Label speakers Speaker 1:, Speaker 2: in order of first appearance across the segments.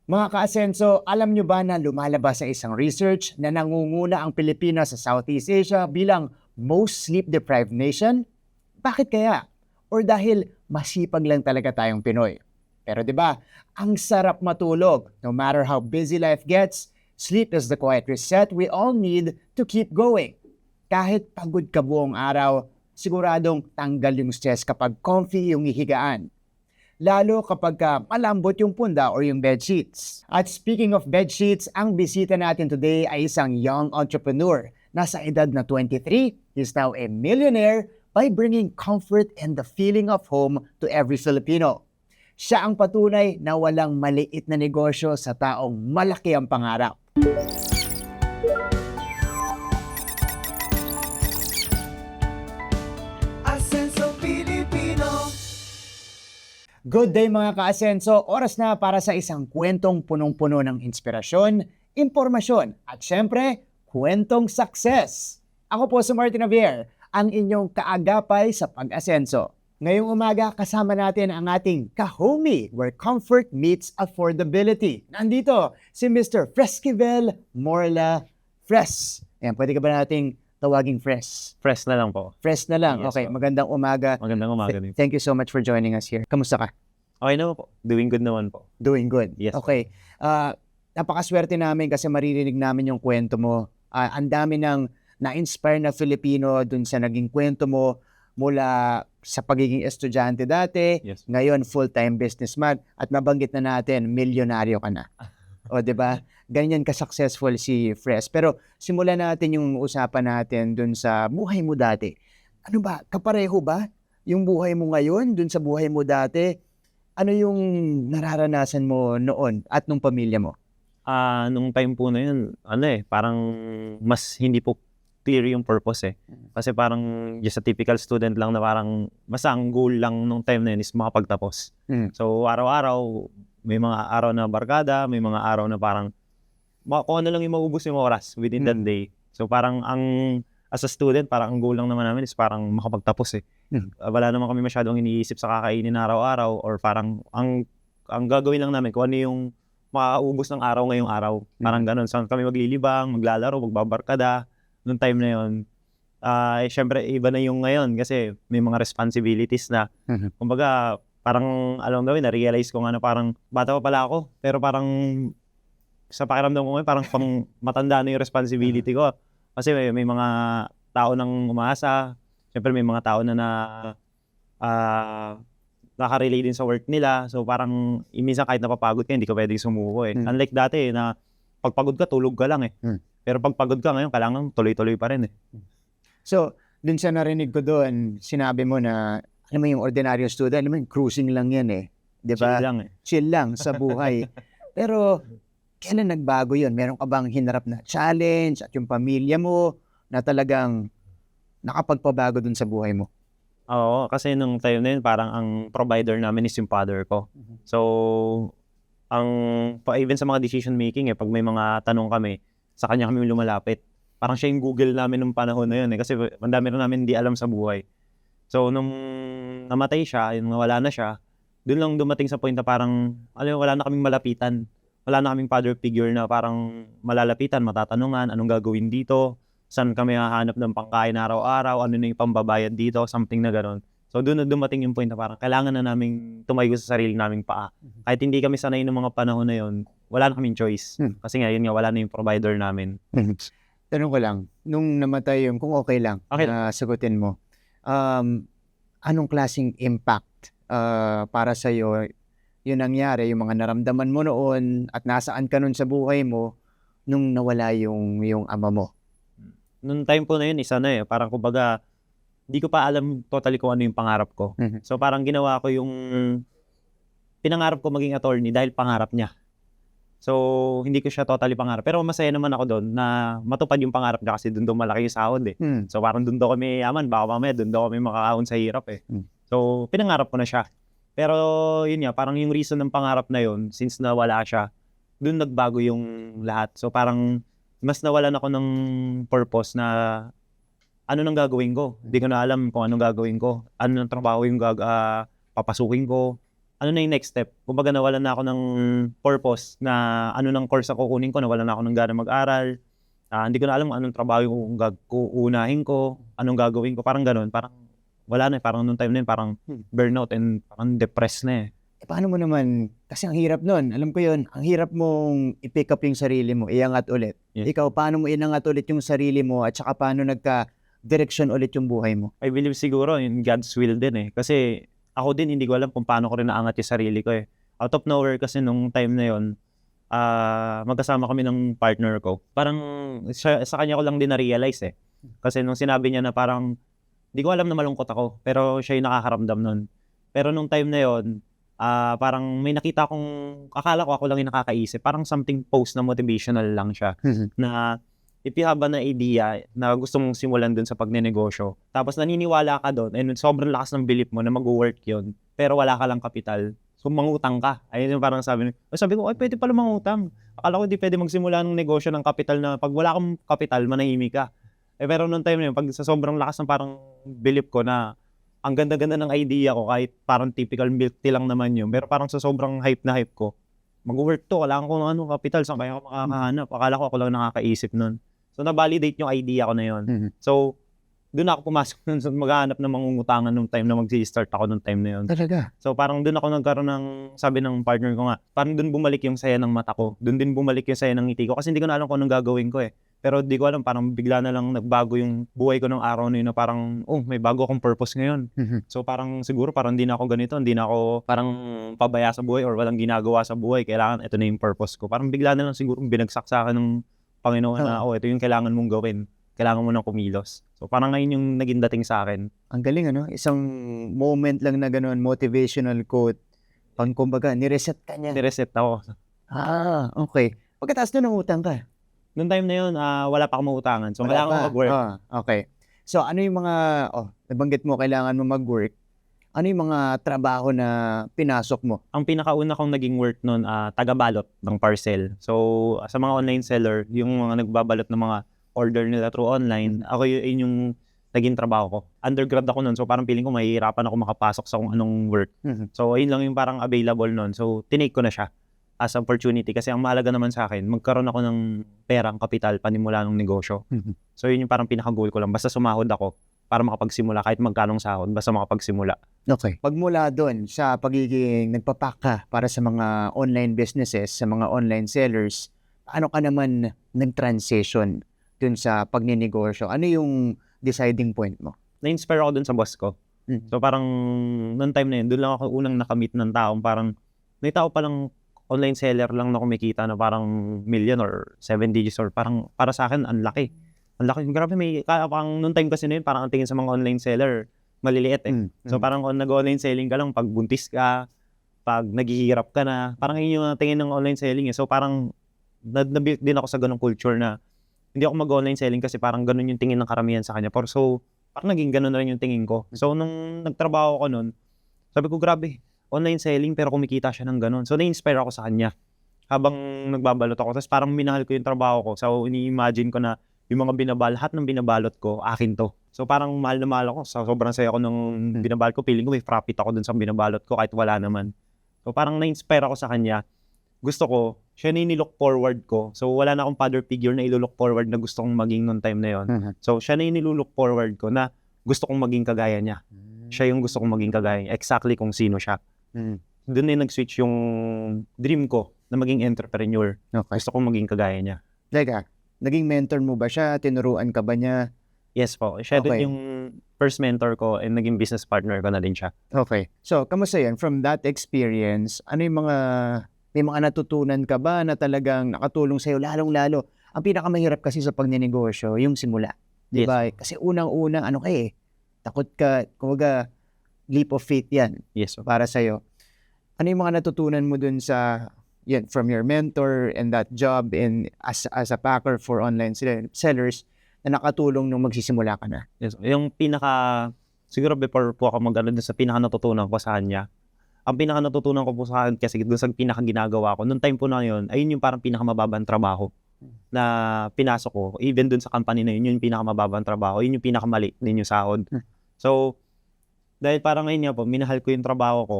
Speaker 1: Mga kaasenso, alam nyo ba na lumalabas sa isang research na nangunguna ang Pilipinas sa Southeast Asia bilang most sleep-deprived nation? Bakit kaya? Or dahil masipag lang talaga tayong Pinoy? Pero 'di ba, ang sarap matulog. No matter how busy life gets, sleep is the quiet reset we all need to keep going. Kahit pagod ka buong araw, siguradong tanggal yung stress kapag comfy yung hihigaan. Lalo kapag malambot yung punda or yung bed sheets. At speaking of bed sheets, ang bisita natin today ay isang young entrepreneur. Nasa edad na 23, he's now a millionaire by bringing comfort and the feeling of home to every Filipino. Siya ang patunay na walang maliit na negosyo sa taong malaki ang pangarap.
Speaker 2: Asenso Pilipino.
Speaker 1: Good day mga ka-asenso! Oras na para sa isang kwentong punong-puno ng inspirasyon, impormasyon at syempre, kwentong success. Ako po si Martin Javier, ang inyong kaagapay sa pag-asenso. Ngayong umaga kasama natin ang ating ka-homie where comfort meets affordability. Nandito si Mr. Fresquivel Morla Fres. Ayan, pwede ka ba nating tawaging Fres?
Speaker 3: Fresh na lang po.
Speaker 1: Fres na lang.
Speaker 3: Yes,
Speaker 1: Okay,
Speaker 3: po.
Speaker 1: magandang umaga.
Speaker 3: Magandang umaga din.
Speaker 1: Thank you so much for joining us here. Kamusta ka?
Speaker 3: Okay naman po. Doing good naman po.
Speaker 1: Doing good.
Speaker 3: Yes.
Speaker 1: Okay. Napakaswerte namin kasi maririnig namin yung kwento mo. Ang dami ng na-inspire na Filipino dun sa naging kwento mo mula sa pagiging estudyante dati,
Speaker 3: Yes.
Speaker 1: ngayon full-time businessman, at nabanggit na natin, milyonaryo ka na. O, di ba? Ganyan ka-successful si Fres. Pero simulan natin yung usapan natin dun sa buhay mo dati. Ano ba? Kapareho ba yung buhay mo ngayon dun sa buhay mo dati? Ano yung nararanasan mo noon at nung pamilya mo?
Speaker 3: Nung time po na yun, parang mas hindi po clear yung purpose eh. Kasi parang just a typical student lang na parang basta ang goal lang nung time na yun is makapagtapos. So araw-araw, may mga araw na barkada, may mga araw na parang kung ano lang yung maubos yung oras within that day. So parang as a student, parang ang goal lang naman namin is parang makapagtapos eh. Wala naman kami masyadong iniisip sa kakainin araw-araw or parang ang gagawin lang namin kung ano yung makakaubos ng araw ngayong araw. Parang ganun. So kami maglilibang, maglalaro, magbabarkada. Nung time na yun, syempre iba na yung ngayon kasi may mga responsibilities na. Kumbaga, parang alam daw na-realize ko nga na parang bata pa pala ako. Pero parang sa pakiramdam ko ngayon, parang pang matanda na yung responsibility ko. Kasi may mga tao nang umaasa. Syempre may mga tao na nakarelate din sa work nila. So parang minsan kahit napapagod ka, hindi ka pwedeng sumuko eh. Unlike dati na pagpagod ka, tulog ka lang eh. Pero pag pagod ka ngayon, kailangan tuloy-tuloy pa rin eh.
Speaker 1: So, dun sa narinig ko doon, sinabi mo na, alam mo yung ordinary student, alam mo yung cruising lang yan eh. Di ba?
Speaker 3: Chill lang eh.
Speaker 1: Chill lang sa buhay. Pero, kailan nagbago yun? Meron ka bang hinarap na challenge at yung pamilya mo na talagang nakapagpabago dun sa buhay mo?
Speaker 3: Oo, kasi nung time na yun, parang ang provider namin is yung father ko. So, even sa mga decision making pag may mga tanong kami, sa kanya kami lumalapit. Parang siya yung Google namin nung panahon na yun kasi ang dami rin namin hindi alam sa buhay. So, nung namatay siya, yung nawala na siya, doon lang dumating sa point na parang, wala na kaming malapitan. Wala na kaming father figure na parang malalapitan, matatanungan, anong gagawin dito, saan kami hahanap ng pangkain araw-araw, ano na yung pambabayad dito, something na gano'n. So doon na dumating yung point na parang kailangan na naming tumayo sa sarili naming paa. Kahit hindi kami sanay ng mga panahon na yun, wala na kaming choice. Kasi nga, yun nga, wala na yung provider namin.
Speaker 1: Tanong ko lang, nung namatay yung, kung okay lang,
Speaker 3: Okay.
Speaker 1: na sagutin mo, anong klaseng impact para sa'yo yung nangyari, yung mga naramdaman mo noon at nasaan ka nun sa buhay mo nung nawala yung ama mo?
Speaker 3: Nung time po na yun, parang kumbaga, di ko pa alam totally kung ano yung pangarap ko. So parang ginawa ko yung pinangarap ko maging attorney dahil pangarap niya. So hindi ko siya totally pangarap. Pero masaya naman ako doon na matupad yung pangarap niya kasi doon daw malaki yung sahod eh. So parang doon daw kami yaman, baka mamaya doon daw kami makakaon sa hirap eh. So pinangarap ko na siya. Pero yun nga, parang yung reason ng pangarap na yun, since nawala siya, doon nagbago yung lahat. So parang mas nawalan ako ng purpose na ano nang gagawin ko. Hindi ko na alam kung anong gagawin ko. Ano nang trabaho yung papasukin ko. ano na yung next step. Kumbaga nawalan na ako ng purpose na ano ng course ako kukunin ko, nawalan na ako ng gana mag-aral. Hindi ko na alam kung anong trabaho yung uunahin ko, anong gagawin ko, parang gano'n. Parang wala na, parang nung time na yun, parang burnout and parang depressed na eh.
Speaker 1: Paano mo naman, kasi ang hirap nun, alam ko yun, ang hirap mong i-pick up yung sarili mo, iangat ulit.
Speaker 3: Yeah.
Speaker 1: Ikaw, paano mo inangat ulit yung sarili mo at saka paano nagka-direction ulit yung buhay mo?
Speaker 3: I believe siguro in God's will din eh. Kasi ako din hindi ko alam kung paano ko rin naangat yung sarili ko eh. Out of nowhere kasi nung time na yun, magkasama kami ng partner ko. Parang sa kanya ko lang din na-realize eh. Kasi nung sinabi niya na parang, hindi ko alam na malungkot ako, pero siya yung nakakaramdam nun. Pero nung time na yun, parang may nakita akong, akala ko ako lang yung nakakaisip, parang something post na motivational lang siya. Na if you have an idea na gusto mong simulan dun sa pagnenegosyo, tapos naniniwala ka dun, and sobrang lakas ng belief mo na mag-work yun, pero wala ka lang kapital, so mangutang ka. Ayun yung parang sabi ko, ay pwede pala mangutang. Akala ko hindi pwede magsimula ng negosyo ng kapital na pag wala kang kapital, manahimik ka. Pero nung time na yun, pag sa sobrang lakas ng parang belief ko na ang ganda-ganda ng idea ko, kahit parang typical milk tea lang naman yun, pero parang sa sobrang hype na hype ko, mag-work to, kailangan ko ng kapital, saan kaya ako makakahanap? Akala ko ako lang nakakaisip nun. So, na-validate yung idea ko na yun. So, doon ako pumasok nun, so maghahanap ng mangungutangan nung time na mag-start ako nung time na yun.
Speaker 1: Talaga?
Speaker 3: So, parang doon ako nagkaroon ng, sabi ng partner ko nga, parang doon bumalik yung saya ng mata ko. Doon din bumalik yung saya ng ngiti ko. Kasi hindi ko na alam kung anong gagawin ko eh. Pero di ko alam, parang bigla na lang nagbago yung buhay ko ng araw na yun na parang, may bago akong purpose ngayon. So parang siguro parang hindi na ako ganito, hindi na ako parang pabaya sa buhay or walang ginagawa sa buhay. Kailangan ito na yung purpose ko. Parang bigla na lang siguro binagsak sa akin ng Panginoon na, ito yung kailangan mong gawin. Kailangan mo nang kumilos. So parang ngayon yung naging dating sa akin.
Speaker 1: Ang galing ano, isang moment lang na gano'n, motivational quote. Pang kumbaga, nireset ka niya.
Speaker 3: Nireset ako.
Speaker 1: Okay. Pagkatapos nun, utang ka.
Speaker 3: Noong time na yun, wala pa akong mautangan. So kailangan ko mag-work.
Speaker 1: Okay. So ano yung mga, nabanggit mo, kailangan mo mag-work. Ano yung mga trabaho na pinasok mo?
Speaker 3: Ang pinakauna kong naging work noon, taga-balot ng parcel. So sa mga online seller, yung mga nagbabalot ng mga order nila through online, ako yun yung naging trabaho ko. Undergrad ako noon, so parang feeling ko mahihirapan ako makapasok sa kung anong work. So ayun lang yung parang available noon. So tinake ko na siya as opportunity kasi ang mahalaga naman sa akin, magkaroon ako ng perang kapital panimula ng negosyo. So yun yung parang pinaka-goal ko lang. Basta sumahod ako para makapagsimula kahit magkanong sahod, basta makapagsimula.
Speaker 1: Okay. Pagmula doon sa pagiging nagpapack ka para sa mga online businesses, sa mga online sellers, paano ka naman nag-transition dun sa pagninegosyo? Ano yung deciding point mo?
Speaker 3: Na-inspire ako dun sa boss ko. So parang noong time na yun, doon lang ako unang nakamit ng taong parang may tao palang online seller lang na kumikita na parang million or 7 digits or parang para sa akin ang laki. Ang laki. Grabe parang noong time kasi na yun, parang ang tingin sa mga online seller, maliliit eh. So parang kung nag-online selling ka lang, pag buntis ka, pag naghihirap ka na, parang yun yung tingin ng online selling eh. So parang nabuild din ako sa ganung culture na hindi ako mag-online selling kasi parang ganun yung tingin ng karamihan sa kanya. So parang naging ganun na rin yung tingin ko. So nung nagtrabaho ko nun, sabi ko grabe, online selling pero kumikita siya ng ganun. So na-inspire ako sa kanya habang nagbabalot ako. Tapos parang minahal ko yung trabaho ko. So ini-imagine ko na yung mga lahat ng binabalot ko, akin to. So parang mahal na mahal ako. So, sobrang saya ko nung binabalot ko. Feeling ko may profit ako dun sa binabalot ko kahit wala naman. So parang na-inspire ako sa kanya. Gusto ko, siya na yung nilook forward ko. So wala na akong father figure na ilulook forward na gusto kong maging noong time na yon. So siya na yung nilulook forward ko na gusto kong maging kagaya niya. Siya yung gusto kong maging kagaya niya. Exactly kung sino siya. Doon na nag-switch yung dream ko na maging entrepreneur.
Speaker 1: Okay.
Speaker 3: Gusto kong maging kagaya niya.
Speaker 1: Teka, naging mentor mo ba siya? Tinuruan ka ba niya?
Speaker 3: Yes po. Siya
Speaker 1: Okay.
Speaker 3: din yung first mentor ko and naging business partner ko na din siya.
Speaker 1: Okay. So, kamusta yan? From that experience, ano yung may mga natutunan ka ba na talagang nakatulong sa'yo? Lalong-lalo, ang pinakamahirap kasi sa pagnenegosyo, yung simula. Di
Speaker 3: Yes.
Speaker 1: ba? Kasi unang-unang, takot ka, kumbaga, leap of faith yan
Speaker 3: Yes po.
Speaker 1: para sa'yo. Ano yung mga natutunan mo dun sa, from your mentor and that job as a packer for online sellers na nakatulong nung magsisimula ka na?
Speaker 3: Yes. Yung siguro before po ako mag-ano dun sa natutunan ko sa kanya, ang natutunan ko po sa kanya kasi dun sa ginagawa ko, nung time po na yun, ayun yung parang pinakamababang trabaho na pinasok ko. Even dun sa company na yun, yung pinakamababang trabaho, yun yung pinakamali din yung sahod. So, dahil parang ngayon nga po, minahal ko yung trabaho ko,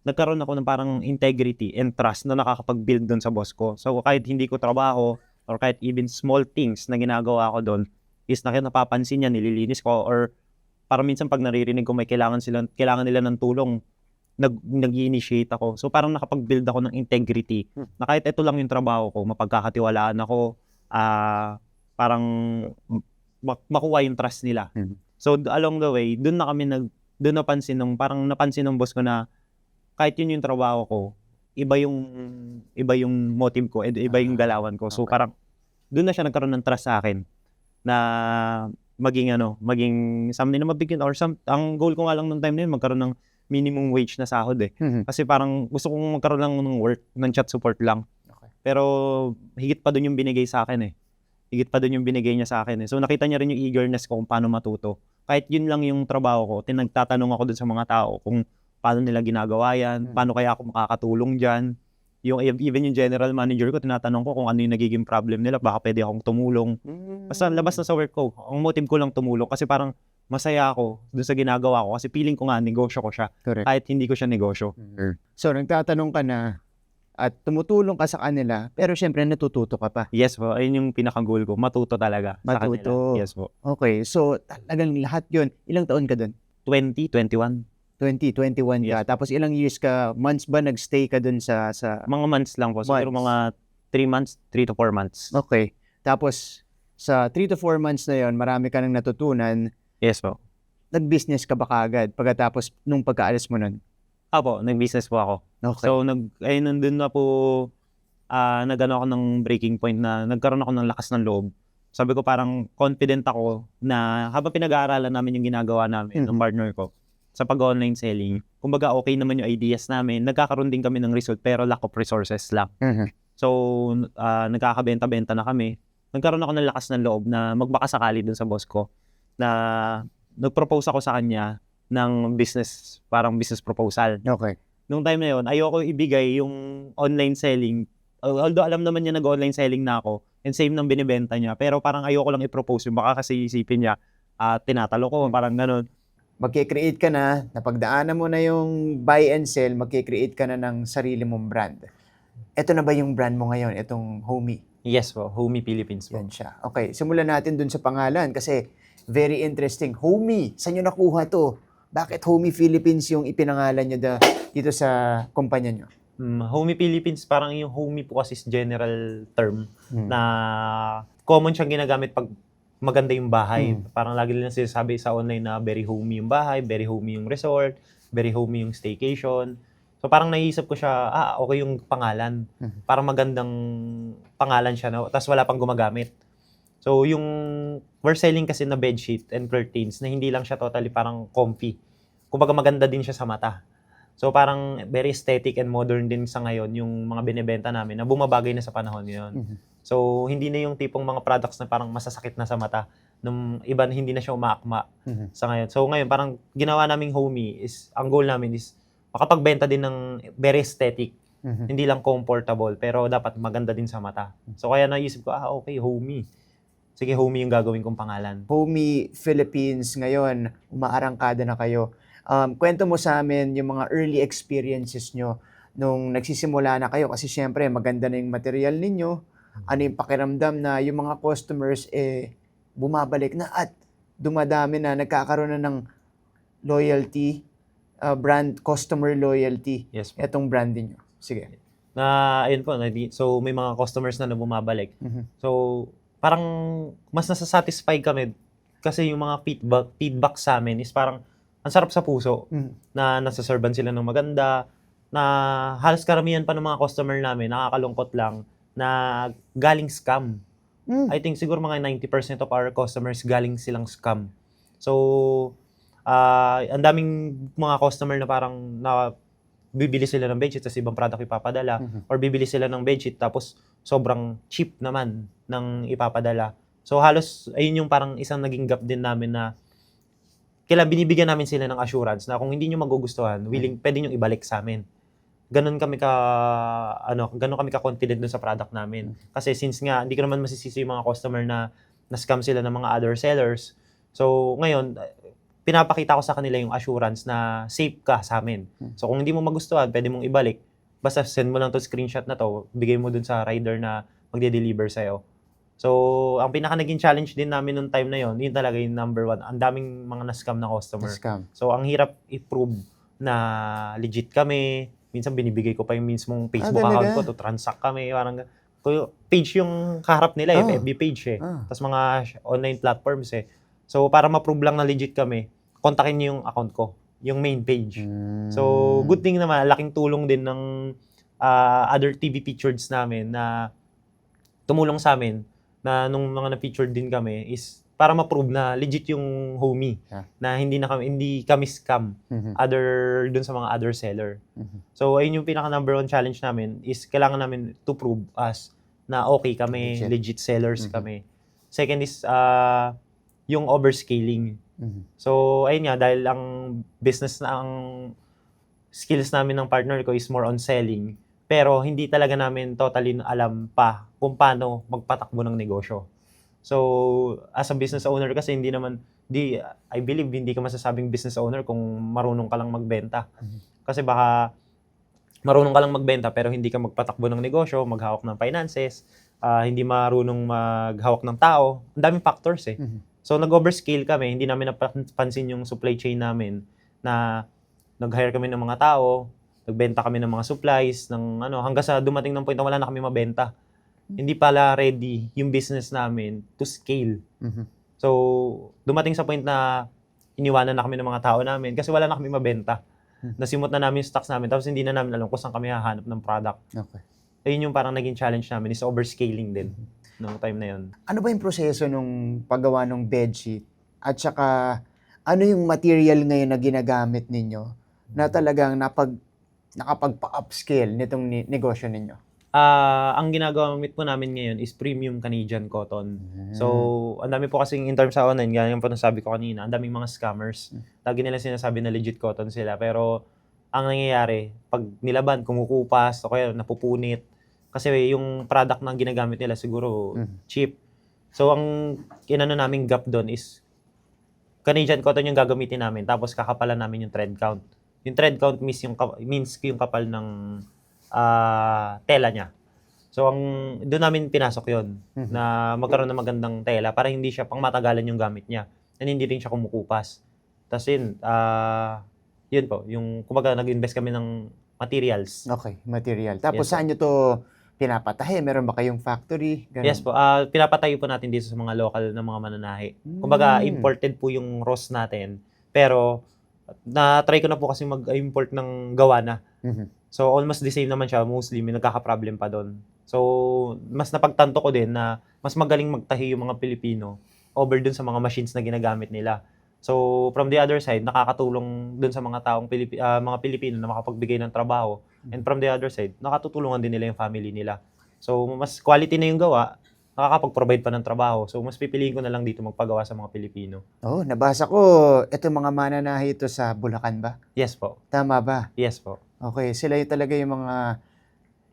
Speaker 3: nagkaroon ako ng parang integrity and trust na nakakapag-build doon sa boss ko. So kahit hindi ko trabaho or kahit even small things na ginagawa ko doon is napapansin niya, nililinis ko, or parang minsan pag naririnig ko may kailangan nila ng tulong, nag-i-initiate ako. So parang nakapag-build ako ng integrity na kahit ito lang yung trabaho ko, mapagkakatiwalaan ako, parang makuha yung trust nila. So along the way, doon napansin ng boss ko na kahit yun yung trabaho ko, iba yung motive ko, iba yung galawan ko. So parang doon na siya nagkaroon ng trust sa akin na maging something na mabigyan, or ang goal ko nga lang nung time na yun, magkaroon ng minimum wage na sahod eh. Kasi parang gusto kong magkaroon lang ng work, ng chat support lang.
Speaker 1: Okay.
Speaker 3: Pero higit pa doon yung binigay sa akin eh. Higit pa doon yung binigay niya sa akin eh. So nakita niya rin yung eagerness ko kung paano matuto. Kahit yun lang yung trabaho ko, nagtatanong ako dun sa mga tao kung paano nila ginagawa yan, paano kaya ako makakatulong dyan. Even yung general manager ko, tinatanong ko kung ano yung nagiging problem nila, baka pwede akong tumulong. Basta labas na sa work ko, ang motive ko lang tumulong kasi parang masaya ako dun sa ginagawa ko kasi feeling ko nga negosyo ko siya.
Speaker 1: Correct.
Speaker 3: Kahit hindi ko siya negosyo.
Speaker 1: So, nagtatanong ka na at tumutulong ka sa kanila, pero syempre natututo ka pa.
Speaker 3: Yes po, ayun yung pinaka-goal ko, matuto talaga sa
Speaker 1: Matuto.
Speaker 3: kanila. Yes po.
Speaker 1: Okay, so talagang lahat yun. Ilang taon ka doon?
Speaker 3: 21.
Speaker 1: 21 ka.
Speaker 3: Yes.
Speaker 1: Tapos ilang years ka, months ba nagstay ka doon sa...
Speaker 3: Mga months lang po, siguro mga 3 months, 3 to 4 months.
Speaker 1: Okay. Tapos sa 3 to 4 months na yon, marami ka nang natutunan.
Speaker 3: Yes po.
Speaker 1: Nag-business ka ba kaagad pagkatapos nung pagkaalis mo nun?
Speaker 3: Apo, nag-business po ako.
Speaker 1: Okay.
Speaker 3: So, nandun na po, nagano ako ng breaking point na nagkaroon ako ng lakas ng loob. Sabi ko parang confident ako na habang pinag-aaralan namin yung ginagawa namin ng partner ko sa pag-online selling, kumbaga okay naman yung ideas namin, nagkakaroon din kami ng result pero lack of resources lang. So, nagkakabenta-benta na kami. Nagkaroon ako ng lakas ng loob na magbakasakali dun sa boss ko na nag-propose ako sa kanya ng parang business proposal.
Speaker 1: Okay.
Speaker 3: Nung time na yun, ayoko ibigay yung online selling. Although alam naman niya nag-online selling na ako and same ng binibenta niya, pero parang ayoko lang i-propose yung baka kasi isipin niya, tinatalo ko, parang ganun.
Speaker 1: Magkikreate ka na, napagdaanan mo na yung buy and sell, magkikreate ka na ng sarili mong brand. Ito na ba yung brand mo ngayon, itong Homey?
Speaker 3: Yes po, Homey Philippines po.
Speaker 1: Yan siya. Okay, simulan natin dun sa pangalan kasi very interesting. Homey, saan nyo nakuha to? Bakit Homey Philippines yung ipinangalan nyo dito sa kumpanya nyo?
Speaker 3: Homey Philippines, parang yung Homey po kasi is general term na common siyang ginagamit pag maganda yung bahay. Parang lagi nila sinasabi sa online na very homey yung bahay, very homey yung resort, very homey yung staycation. So parang naisip ko siya, okay yung pangalan. Parang magandang pangalan siya, tapos wala pang gumagamit. So yung we're selling kasi na bedsheet and curtains na hindi lang siya totally parang comfy. Kumbaga maganda din siya sa mata. So parang very aesthetic and modern din sa ngayon yung mga binebenta namin na bumabagay na sa panahon ngayon. So hindi na yung tipong mga products na parang masasakit na sa mata. Nung iba hindi na siya umaakma sa ngayon. So ngayon parang ginawa naming Homey is, ang goal namin is makapagbenta din ng very aesthetic. Hindi lang comfortable pero dapat maganda din sa mata. So kaya naisip ko, okay, Homey. Sige, Homey yung gagawin kong pangalan.
Speaker 1: Homey Philippines ngayon, umaarangkada na kayo. Kwento mo sa amin yung mga early experiences nyo nung nagsisimula na kayo kasi syempre maganda na yung material ninyo. Ano yung pakiramdam na yung mga customers bumabalik na at dumadami na, nagkakaroon na ng loyalty, customer loyalty.
Speaker 3: Yes po.
Speaker 1: Itong branding nyo. Sige.
Speaker 3: Ayun po, so may mga customers na bumabalik. So parang mas nasa-satisfy kami kasi yung mga feedback sa amin is parang ang sarap sa puso na nasa-servan sila ng maganda, na halos karamihan pa ng mga customer namin, nakakalungkot lang, na galing scam. I think siguro mga 90% of our customers galing silang scam. So, ang daming mga customer na parang bibili sila ng bedsheet tapos ibang product ipapadala, or bibili sila ng bedsheet tapos sobrang cheap naman ng ipapadala. So, halos ayun yung parang isang naging gap din namin na binibigyan namin sila ng assurance na kung hindi nyo magugustuhan, pwede nyo ibalik sa amin. Ganon kami ka-confident dun sa product namin. Kasi since nga, hindi ko naman masisisi yung mga customer na scam sila ng mga other sellers. So, ngayon, pinapakita ko sa kanila yung assurance na safe ka sa amin. So kung hindi mo magustuhan, pwede mong ibalik. Basta send mo lang to screenshot na to, bigay mo dun sa rider na magde-deliver sa'yo. So, ang pinaka naging challenge din namin nung time na yon, yun talaga yung number one. Ang daming mga na-scam na customer.
Speaker 1: Scam.
Speaker 3: So, ang hirap i-prove na legit kami. Minsan binibigay ko pa yung mismong Facebook
Speaker 1: talaga?
Speaker 3: account ko to transact kami. Parang page yung kaharap nila,
Speaker 1: Oh.
Speaker 3: FB page eh.
Speaker 1: Ah.
Speaker 3: Tapos mga online platforms eh. So, para ma-prove lang na legit kami, kontakin niyo yung account ko, yung main page. So, good thing naman, laking tulong din ng other TV features namin na tumulong sa amin na nung mga na-featured din kami is para ma-prove na legit yung homie.
Speaker 1: Yeah.
Speaker 3: Na hindi kami scam other dun sa mga other seller. So, ayun yung pinaka number one challenge namin is kailangan namin to prove us na okay kami, legit sellers kami. Second is yung overscaling. So, ayun nga, dahil ang business na ang skills namin ng partner ko is more on selling, pero hindi talaga namin totally alam pa kung paano magpatakbo ng negosyo. So, as a business owner kasi I believe hindi ka masasabing business owner kung marunong ka lang magbenta. Kasi baka marunong ka lang magbenta pero hindi ka magpatakbo ng negosyo, maghawak ng finances, hindi marunong maghawak ng tao. Ang daming factors eh. So, nag-overscale kami, hindi namin napansin yung supply chain namin na nag-hire kami ng mga tao, nagbenta kami ng mga supplies, hanggang sa dumating ng point na wala na kami mabenta. Hindi pala ready yung business namin to scale. So, dumating sa point na iniwanan na kami ng mga tao namin kasi wala na kami mabenta. Nasimot na namin yung stocks namin tapos hindi na namin alam kung saan kami hahanap ng product.
Speaker 1: Okay.
Speaker 3: Ayun yung parang naging challenge namin is overscaling din noong time na yun.
Speaker 1: Ano ba yung proseso nung paggawa ng bedsheet? At saka, ano yung material ngayon na ginagamit ninyo na talagang nakapagpa-upscale nitong negosyo ninyo?
Speaker 3: Ang ginagagamit po namin ngayon is premium Canadian cotton. So, ang dami po kasing in terms sa online, ganyan po nasabi ko kanina, ang daming mga scammers. Lagi nila sinasabi na legit cotton sila. Pero, ang nangyayari, pag nilaban, kumukupas, o kaya napupunit. Kasi yung product na ginagamit nila siguro cheap. So, ang kinano naming gap doon is Canadian cotton yung gagamitin namin, tapos kakapalan namin yung thread count. Yung thread count means yung kapal ng tela niya. So, doon namin pinasok yon na magkaroon ng magandang tela para hindi siya pang matagalan yung gamit niya. And hindi rin siya kumukupas. Tapos yun po, yung kumbaga nag-invest kami ng materials.
Speaker 1: Okay, material. Tapos
Speaker 3: Yes,
Speaker 1: saan nyo to pinapatahi? Meron ba kayong factory? Ganun?
Speaker 3: Yes po, pinapatayo po natin dito sa mga local na mga mananahi. Kumbaga, imported po yung roast natin. Pero, na-try ko na po kasi mag-import ng gawa na. So, almost the same naman siya. Mostly, may nagkaka-problem pa doon. So, mas napagtanto ko din na mas magaling magtahi yung mga Pilipino over dun sa mga machines na ginagamit nila. So, from the other side, nakakatulong dun sa mga taong mga Pilipino na makapagbigay ng trabaho. And from the other side, nakatutulungan din nila yung family nila. So, mas quality na yung gawa, nakakapag-provide pa ng trabaho. So, mas pipiliin ko na lang dito magpagawa sa mga Pilipino.
Speaker 1: Oh, nabasa ko, ito mga mananahi ito sa Bulacan ba?
Speaker 3: Yes po.
Speaker 1: Tama ba?
Speaker 3: Yes po.
Speaker 1: Okay, sila yung talaga yung mga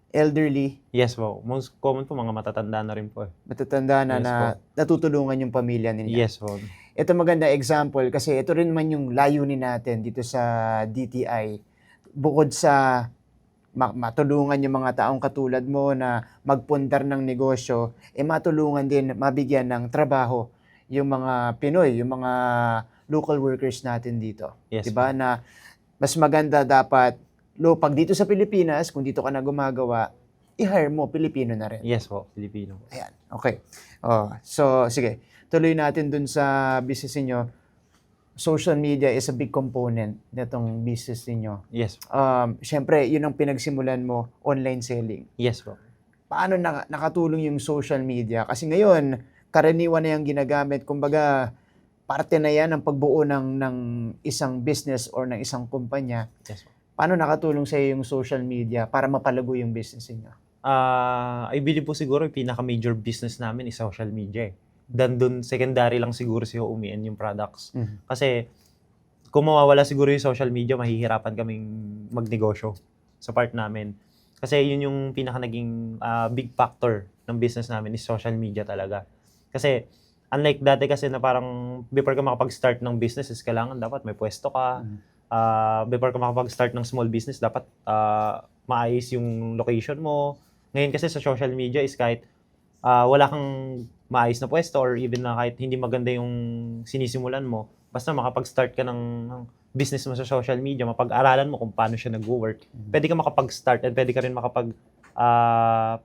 Speaker 1: elderly,
Speaker 3: Yes po. Most common po, mga matatanda na rin po.
Speaker 1: matatanda na
Speaker 3: Yes
Speaker 1: na
Speaker 3: po.
Speaker 1: natutulungan yung pamilya nila.
Speaker 3: Yes po.
Speaker 1: Ito maganda example kasi ito rin man yung layunin natin dito sa DTI. Bukod sa matulungan yung mga taong katulad mo na magpundar ng negosyo, matulungan din, mabigyan ng trabaho yung mga Pinoy, yung mga local workers natin dito.
Speaker 3: Yes
Speaker 1: Diba? Na mas maganda dapat, pag dito sa Pilipinas, kung dito ka na gumagawa, i-hire mo, Pilipino na rin.
Speaker 3: Yes po, Filipino.
Speaker 1: Ayan, okay. So, sige. Tuloy natin dun sa business niyo. Social media is a big component nitong business niyo.
Speaker 3: Yes po.
Speaker 1: Siyempre, yun ang pinagsimulan mo, online selling.
Speaker 3: Yes po.
Speaker 1: Paano nakatulong yung social media? Kasi ngayon, karaniwan na yung ginagamit. Kumbaga, parte na yan ng pagbuo ng isang business or ng isang kumpanya.
Speaker 3: Yes po.
Speaker 1: Paano nakatulong sa iyo yung social media para mapalago yung business niyo?
Speaker 3: I believe po siguro yung pinaka-major business namin is social media eh. Dan dun, secondary lang siguro si Homi and yung products. Kasi, kung mawawala siguro yung social media, mahihirapan kaming magnegosyo sa part namin. Kasi yun yung pinaka naging big factor ng business namin is social media talaga. Kasi, Unlike dati kasi na parang before ka makapag-start ng business is kailangan dapat may pwesto ka. Before ka makapag-start ng small business, dapat maayos yung location mo. Ngayon kasi sa social media is kahit wala kang maayos na pwesto or even na kahit hindi maganda yung sinisimulan mo, basta makapag-start ka ng business mo sa social media, mapag-aralan mo kung paano siya nag-work, pwede ka makapag-start and pwede ka rin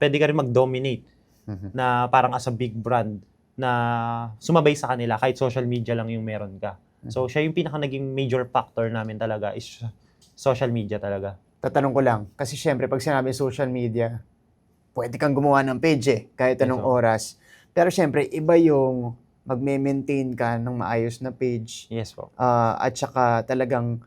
Speaker 3: pwede ka rin mag-dominate na parang as a big brand na sumabay sa kanila kahit social media lang yung meron ka. So, siya yung pinaka naging major factor namin talaga is social media talaga.
Speaker 1: Tatanong ko lang, kasi syempre pag sinabi social media, pwede kang gumawa ng page kahit anong
Speaker 3: Yes,
Speaker 1: oras. Pero syempre, iba yung magme-maintain ka ng maayos na page.
Speaker 3: Yes po.
Speaker 1: At saka talagang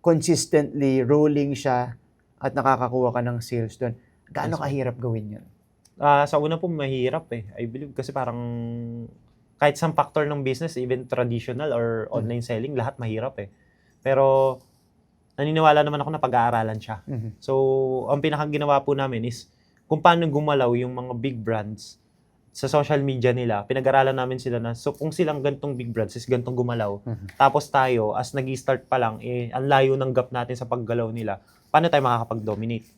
Speaker 1: consistently rolling siya at nakakakuha ka ng sales doon. Gaano
Speaker 3: Yes,
Speaker 1: kahirap gawin yun?
Speaker 3: Sa una po mahirap I believe kasi parang kahit sa factor ng business, even traditional or online selling, lahat mahirap Pero naniniwala naman ako na pag-aaralan siya. So, ang pinakaginawa po namin is kung paano gumalaw yung mga big brands sa social media nila. Pinag-aralan namin sila na, so kung silang gantong big brands is gantong gumalaw. Tapos tayo, as nag-start pa lang, ang layo ng gap natin sa paggalaw nila, paano tayo makakapag-dominate?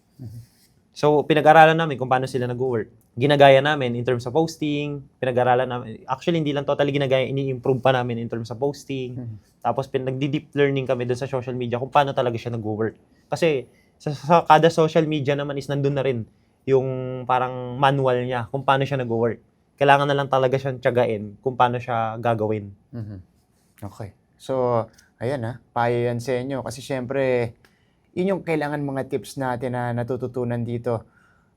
Speaker 3: So, pinag-aralan namin kung paano sila nag-work. Ginagaya namin in terms of posting, pinag-aralan namin. Actually, hindi lang totally ginagaya, ini-improve pa namin in terms of posting. Tapos, nagdi-deep learning kami dun sa social media kung paano talaga siya nag-work. Kasi, sa kada social media naman is nandun na rin yung parang manual niya kung paano siya nag-work. Kailangan na lang talaga siyang tiyagain kung paano siya gagawin.
Speaker 1: Okay. So, ayan payo yan sa inyo. Kasi syempre, yun yung kailangan mga tips natin na natututunan dito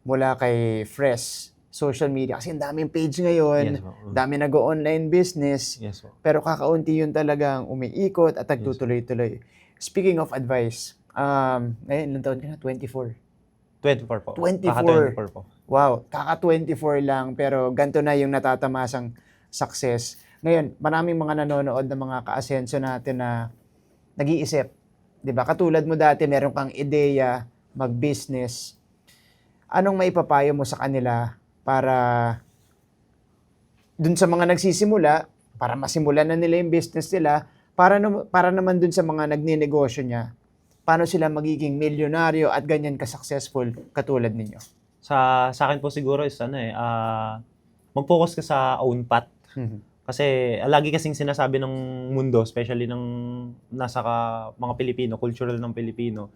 Speaker 1: mula kay Fresh social media. Kasi ang daming page ngayon,
Speaker 3: Yes, po.
Speaker 1: dami nag-online business,
Speaker 3: Yes, po.
Speaker 1: pero kakaunti yun talagang umiikot at nagtutuloy-tuloy. Speaking of advice, ngayon, ilang taon ka na? 24.
Speaker 3: 24 po.
Speaker 1: 24.
Speaker 3: Kaka-24 po.
Speaker 1: Wow, kaka-24 lang pero ganito na yung natatamasang success. Ngayon, maraming mga nanonood ng mga kaasenso natin na nag-iisip. 'Di ba? Katulad mo dati, meron kang ideya, mag-business. Anong maipapayo mo sa kanila para dun sa mga nagsisimula, para masimulan na nila yung business nila, para naman dun sa mga nagninegosyo niya, paano sila magiging milyonaryo at ganyan ka-successful katulad ninyo?
Speaker 3: Sa akin po siguro is mag-focus ka sa own path. Kasi lagi kasing sinasabi ng mundo, especially ng mga Pilipino, cultural ng Pilipino,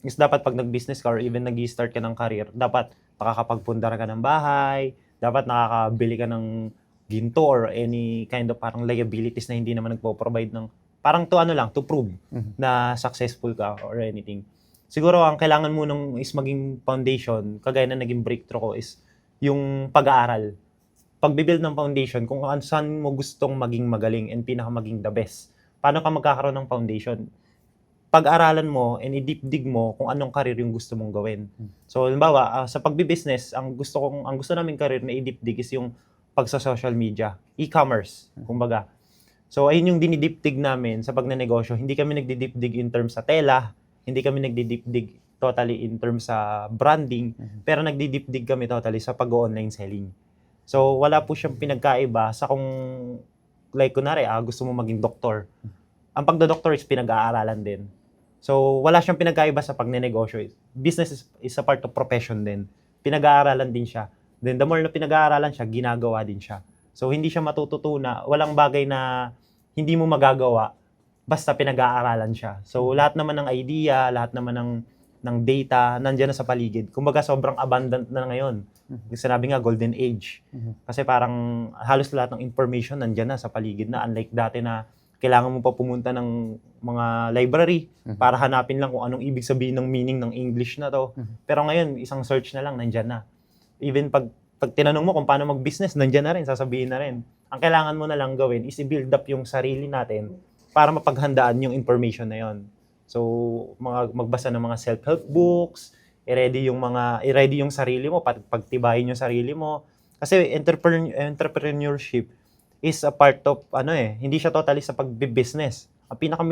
Speaker 3: is dapat pag nag-business ka or even nag-start ka ng career, dapat nakakapagpundar ka ng bahay, dapat nakakabili ka ng ginto or any kind of parang liabilities na hindi naman nagpo-provide ng parang to prove na successful ka or anything. Siguro ang kailangan mo nung is maging foundation, kagaya na naging breakthrough ko, is yung pag-aaral. Pag-build ng foundation, kung saan mo gustong maging magaling and maging the best. Paano ka magkakaroon ng foundation? Pag-aralan mo and i-deep dig mo kung anong career yung gusto mong gawin. So, halimbawa, sa pagbi-business, ang gusto naming career na i-deep dig is yung pagsa-social media, e-commerce, kumbaga. So, ayun yung dinidip dig namin sa pagnenegosyo. Hindi kami nagdi-deep dig in terms sa tela, hindi kami nagdi-deep dig totally in terms sa branding, pero nagdi-deep dig kami totally sa pag-online selling. So, wala po siyang pinagkaiba sa kung, like, kunwari, gusto mo maging doktor. Ang pagdo-doktor is pinag-aaralan din. So, wala siyang pinagkaiba sa pagnenegosyo. Business is a part of profession din. Pinag-aaralan din siya. Then, the more na pinag-aaralan siya, ginagawa din siya. So, hindi siya matututunan. Walang bagay na hindi mo magagawa basta pinag-aaralan siya. So, lahat naman ng idea, lahat naman ng data, nandiyan na sa paligid. Kumbaga, sobrang abundant na ngayon. Sinabi nga, golden age. Kasi parang halos lahat ng information nandiyan na sa paligid na. Unlike dati na kailangan mo pa pumunta ng mga library para hanapin lang kung anong ibig sabihin ng meaning ng English na to. Pero ngayon, isang search na lang, nandiyan na. Even pag tinanong mo kung paano mag-business, nandiyan na rin, sasabihin na rin. Ang kailangan mo na lang gawin is i-build up yung sarili natin para mapaghandaan yung information na yon. So, magbasa ng mga self-help books, i-ready yung sarili mo, pagtibayin yung sarili mo. Kasi entrepreneurship is a part of, hindi siya totally sa pag-business. Ang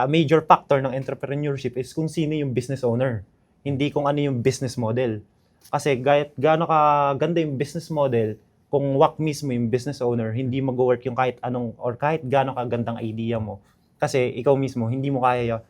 Speaker 3: major factor ng entrepreneurship is kung sino yung business owner, hindi kung ano yung business model. Kasi gaano ka ganda yung business model, kung wak mismo yung business owner, hindi mag-work yung kahit anong or kahit gaano kagandang idea mo. Kasi ikaw mismo, hindi mo kaya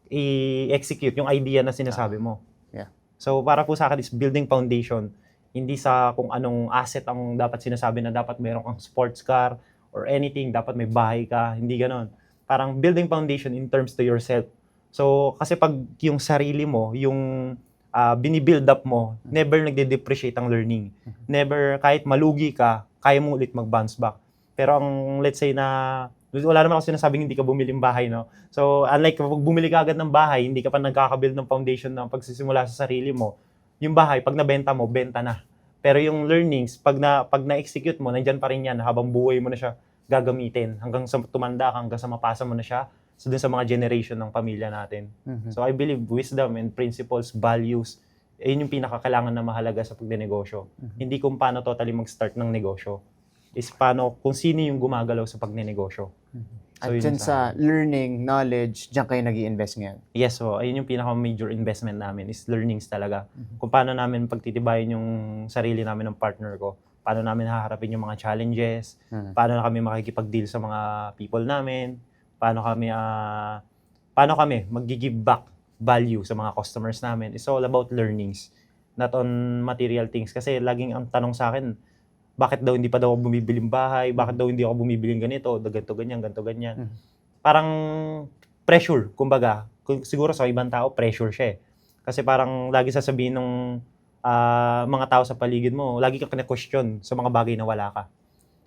Speaker 3: i-execute yung idea na sinasabi mo.
Speaker 1: Yeah.
Speaker 3: So para po sa akin is building foundation. Hindi sa kung anong asset ang dapat sinasabi na dapat meron kang sports car or anything, dapat may bahay ka. Hindi ganon. Parang building foundation in terms to yourself. So kasi pag yung sarili mo, yung binibuild up mo, never nagde-depreciate ang learning. Never, kahit malugi ka, kaya mo ulit mag-bounce back. Pero ang let's say na, wala naman ako sinasabing hindi ka bumili ng bahay, no? So, unlike kapag bumili ka agad ng bahay, hindi ka pa nagkakabuild ng foundation ng pagsisimula sa sarili mo, yung bahay, pag nabenta mo, benta na. Pero yung learnings, pag na-execute mo, nandyan pa rin yan, habang buhay mo na siya gagamitin, hanggang sa tumanda, hanggang sa mapasa mo na siya, so dun sa mga generation ng pamilya natin. So, I believe wisdom and principles, values, yun yung pinakakailangan na mahalaga sa pagnenegosyo. Hindi kung paano totally mag-start ng negosyo. Is paano, kung sino yung gumagalaw sa pagnenegosyo.
Speaker 1: At
Speaker 3: yun
Speaker 1: dyan sa learning, knowledge, dyan kayo nag-i-invest ngayon.
Speaker 3: Yes, so ayun yung pinaka-major investment namin is learnings talaga. Kung paano namin pagtitibayin yung sarili namin ng partner ko. Paano namin haharapin yung mga challenges. Paano na kami makikipag-deal sa mga people namin. Paano kami mag-give back value sa mga customers namin. It's all about learnings, not on material things. Kasi laging ang tanong sa akin, bakit daw hindi pa daw ako bumibiling bahay? Bakit daw hindi ako bumibiling ganito? Ganito, ganyan. Parang pressure, kumbaga. Siguro sa ibang tao, pressure siya eh. Kasi parang lagi sasabihin ng mga tao sa paligid mo, lagi ka kina-question sa mga bagay na wala ka.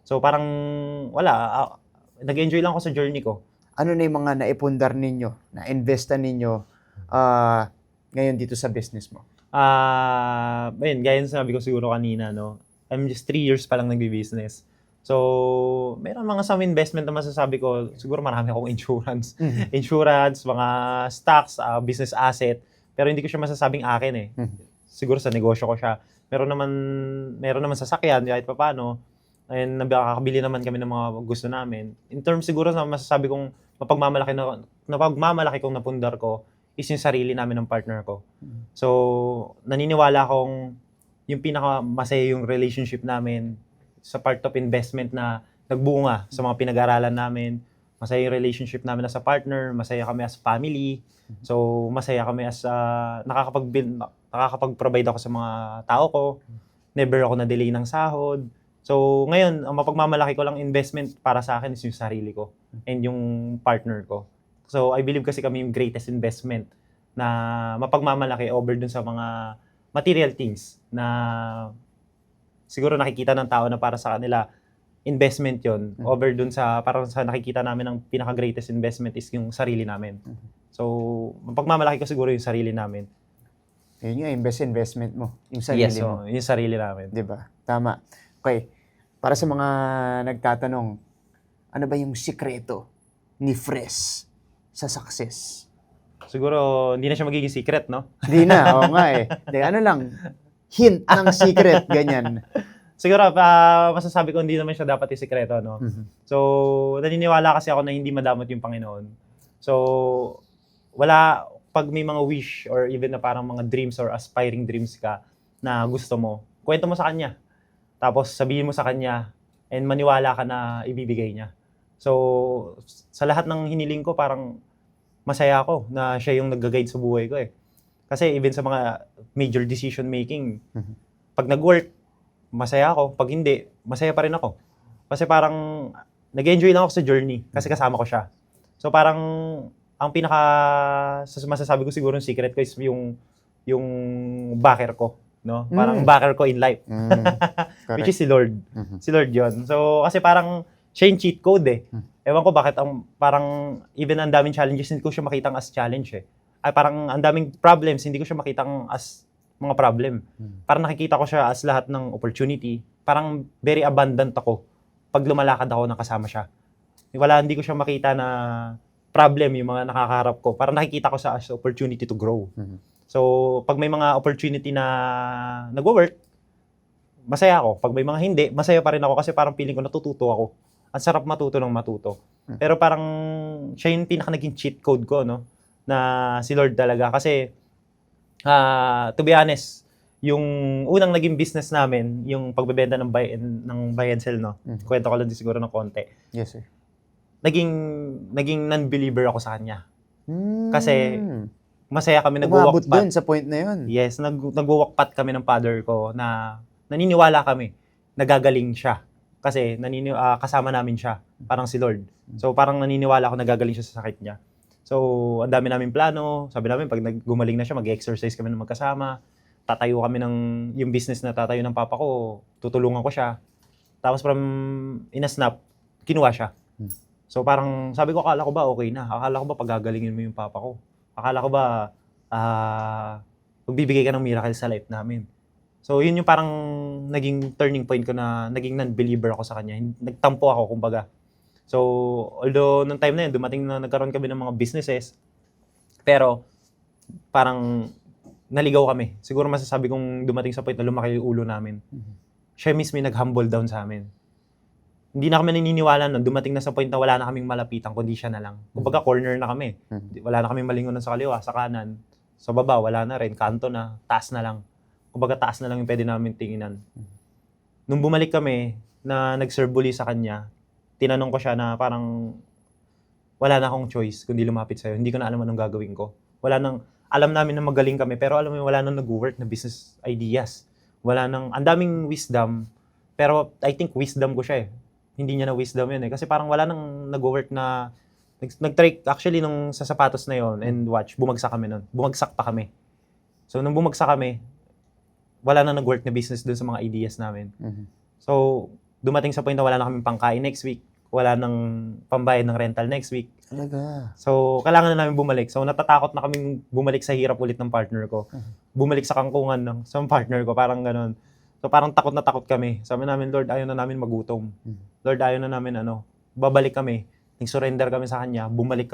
Speaker 3: So parang wala. Nag-enjoy lang ako sa journey ko.
Speaker 1: Ano na yung mga naipundar ninyo, na-investan ninyo ngayon dito sa business mo?
Speaker 3: Ayun, gaya ng sabi ko siguro kanina, no? I'm just 3 years pa lang nagbi-business. So, meron mga some investment na masasabi ko, siguro marami akong insurance. Insurance, mga stocks, business asset. Pero hindi ko siya masasabing akin eh. Siguro sa negosyo ko siya. Meron naman sasakyan, kahit pa paano. And nakakabili naman kami ng mga gusto namin. In terms siguro na masasabi kong mapagmamalaki kong napundar ko is yung sarili namin ng partner ko. So, naniniwala akong yung pinakamasaya yung relationship namin sa part of investment na nagbunga sa mga pinag-aralan namin. Masaya yung relationship namin as a partner, masaya kami as family. So, masaya kami as nakakapag-provide ako sa mga tao ko. Never ako na-delay ng sahod. So, ngayon, ang mapagmamalaki ko lang investment para sa akin is yung sarili ko and yung partner ko. So, I believe kasi kami yung greatest investment na mapagmamalaki over dun sa mga material things na siguro nakikita ng tao na para sa kanila investment yon over dun sa parang sa nakikita namin ang pinaka-greatest investment is yung sarili namin. So, mapagmamalaki ko siguro yung sarili namin.
Speaker 1: Yun yung investment mo, yung sarili
Speaker 3: yes,
Speaker 1: mo.
Speaker 3: so, yung sarili namin.
Speaker 1: 'Di ba? Tama. Okay. Para sa mga nagtatanong, ano ba yung sikreto ni Fres sa success?
Speaker 3: Siguro, hindi na siya magiging secret, no?
Speaker 1: Hindi na, oo nga eh. Hindi, ano lang, hint ng secret, ganyan.
Speaker 3: Siguro, masasabi ko hindi naman siya dapat isikreto, no? So, naniniwala kasi ako na hindi madamot yung Panginoon. So, pag may mga wish or even na parang mga dreams or aspiring dreams ka na gusto mo, kwento mo sa Kanya. Tapos sabihin mo sa Kanya and maniwala ka na ibibigay niya. So, sa lahat ng hiniling ko, parang masaya ako na siya yung nag-guide sa buhay ko eh. Kasi even sa mga major decision making, pag nag-work, masaya ako. Pag hindi, masaya pa rin ako. Kasi parang nag-enjoy lang ako sa journey kasi kasama ko siya. So parang ang masasabi ko siguro yung secret ko is yung backer ko. No? Parang backer ko in life. Which is si Lord. Si Lord yun. So, kasi parang siya yung cheat code eh. Ewan ko bakit parang even ang daming challenges, hindi ko siya makitang as challenge eh. Ay parang ang daming problems, hindi ko siya makitang as mga problem. Parang nakikita ko siya as lahat ng opportunity. Parang very abundant ako pag lumalakad ako na kasama siya. Hindi ko siya makita na problem yung mga nakakaharap ko. Parang nakikita ko siya as opportunity to grow. So, pag may mga opportunity na nagwo-work, masaya ako. Pag may mga hindi, masaya pa rin ako kasi parang feeling ko natututo ako. Ang sarap matuto ng matuto. Pero parang siya yung naging cheat code ko, no? Na si Lord talaga. Kasi, to be honest, yung unang naging business namin, yung pagbebenta ng buy and sell, no? Kwento ko lang din siguro ng konti.
Speaker 1: Yes, sir.
Speaker 3: Naging non-believer ako sa kanya.
Speaker 1: Hmm.
Speaker 3: Kasi masaya kami
Speaker 1: umabot
Speaker 3: nag-walk
Speaker 1: dun sa point na yun.
Speaker 3: Yes, nag-walk pat kami ng father ko na naniniwala kami nagagaling siya. Kasi kasama namin siya, parang si Lord. So parang naniniwala ako nagagaling siya sa sakit niya. So ang dami namin plano, sabi namin pag gumaling na siya, mag-exercise kami ng magkasama. Tatayo kami yung business na tatayo ng papa ko, tutulungan ko siya. Tapos from in a snap, kinuha siya. So parang sabi ko, akala ko ba okay na? Akala ko ba pagagalingin mo yung papa ko? Akala ko ba magbibigay ka ng miracle sa life namin? So yun yung parang naging turning point ko na naging non-believer ako sa kanya. Nagtampo ako, kumbaga. So although nung time na yun, dumating na nagkaroon kami ng mga businesses, pero parang naligaw kami. Siguro masasabi kong dumating sa point na lumaki yung ulo namin. Siya mismo yung nag-humble down sa amin. Hindi na kami naniniwala nun. Dumating na sa point na wala na kaming malapitan, kundi siya na lang. Kumbaga, corner na kami. Wala na kaming malingonan sa kaliwa, sa kanan. Sa baba, wala na rin. Kanto na, taas na lang. Kumbaga, taas na lang yung pwede namin tinginan. Nung bumalik kami, na nag-serve uli sa kanya, tinanong ko siya na parang, wala na akong choice kundi lumapit sa'yo. Hindi ko na alam anong gagawin ko. Alam namin na magaling kami, pero alam mo, wala nang nag-work na business ideas. Ang daming wisdom, pero I think wisdom ko siya eh. Hindi niya na wisdom yun eh. Kasi parang wala nang nag-work na, nag-try, actually nung sa sapatos na yon and watch, bumagsak kami nun. Bumagsak pa kami. So nung bumagsak kami, wala nang nag-work na business dun sa mga ideas namin. So dumating sa point na wala na kaming pangkain next week, wala nang pambayad ng rental next week.
Speaker 1: Talaga.
Speaker 3: So kailangan na namin bumalik. So natatakot na kaming bumalik sa hirap ulit ng partner ko. Bumalik sa kangkungan sa partner ko, parang ganon. So parang takot na takot kami. Sabi namin, Lord, ayaw na namin magutom. Lord, ayaw na namin babalik kami. Nag-surrender kami sa Kanya, bumalik kami